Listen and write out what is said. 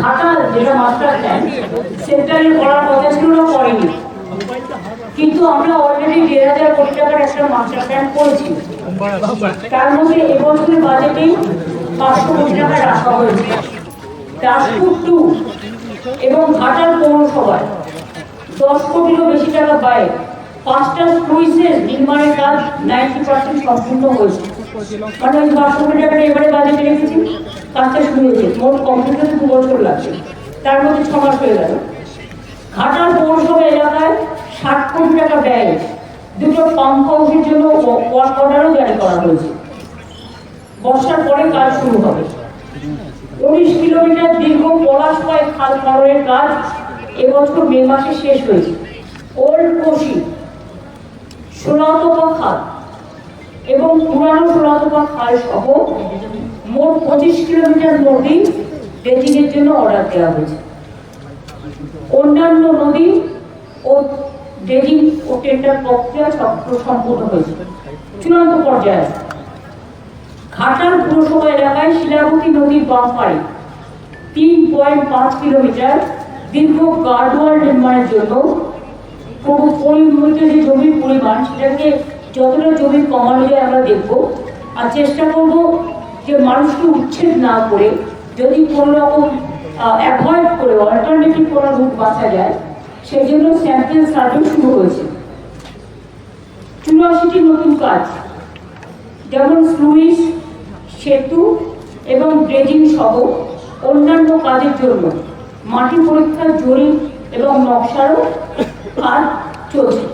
ঘাটাল যেটা master plan সেন্ট্রালে করার কথা ছিল না, করেনি, কিন্তু আমরা অলরেডি 1,500 কোটি টাকার একটা মাস্টার প্ল্যান করেছি। তার মধ্যে এবছরের বাজেটেই 500 কোটি টাকা রাখা হয়েছে। দাসপুর 2 এবং ঘাটাল পৌরসভায় 10 কোটিরও বেশি টাকা ব্যয়ে 5টা স্লুইসের নির্মাণের কাজ 90% সম্পূর্ণ হয়েছে। মানে ওই 500 কোটি টাকা এবারে বাজেটে রেখেছি, কাজটা শুরু হয়েছে। মোট কমপ্লিট হতে 2 বছর লাগছে, তার মধ্যে 6 মাস হয়ে গেল। ঘাটাল পৌরসভা এলাকায় 60 কোটি টাকা ব্যয়ে 2টো পাম্প হাউসের জন্য ওয়ার্ক অর্ডারও জারি করা হয়েছে। বর্ষার পরে কাজ শুরু হবে। 19 কিলোমিটার দীর্ঘ পলাশপাড় খাল খননের কাজ এবছর মে মাসে শেষ হয়েছে। ওল্ড কোশি, সোনাতপা খাল এবং পুরানো সোনাতপা খাল সহ মোট 25 কিলোমিটার নদী ড্রেজিংয়ের জন্য অর্ডার দেওয়া হয়েছে। অন্যান্য নদী ও ড্রেজিং ও টেন্ডার প্রক্রিয়া সম্পূর্ণ হয়েছে, চূড়ান্ত পর্যায়ে। ঘাটাল পুরসভা এলাকায় শিলাবতী নদীর বাম পাড়ে 3.5 কিলোমিটার দীর্ঘ গার্ডওয়াল নির্মাণের জন্য পরিমিত যে জমির পরিমাণ, সেটাকে যতটা জমি কমানো যায় আমরা দেখব, আর চেষ্টা করব যে মানুষকে উচ্ছেদ না করে যদি কোনো রকম অ্যাভয়েড করে অল্টারনেটিভ কোনো রুট বাঁচা যায়, সেই জন্য স্যাম্পল সার্ভে শুরু হয়েছে। 84টি নতুন কাজ, যেমন স্লুইস, সেতু এবং ড্রেজিং সহ অন্যান্য কাজের জন্য মাটি পরীক্ষার জরিপ এবং নকশারও কাজ চলছে।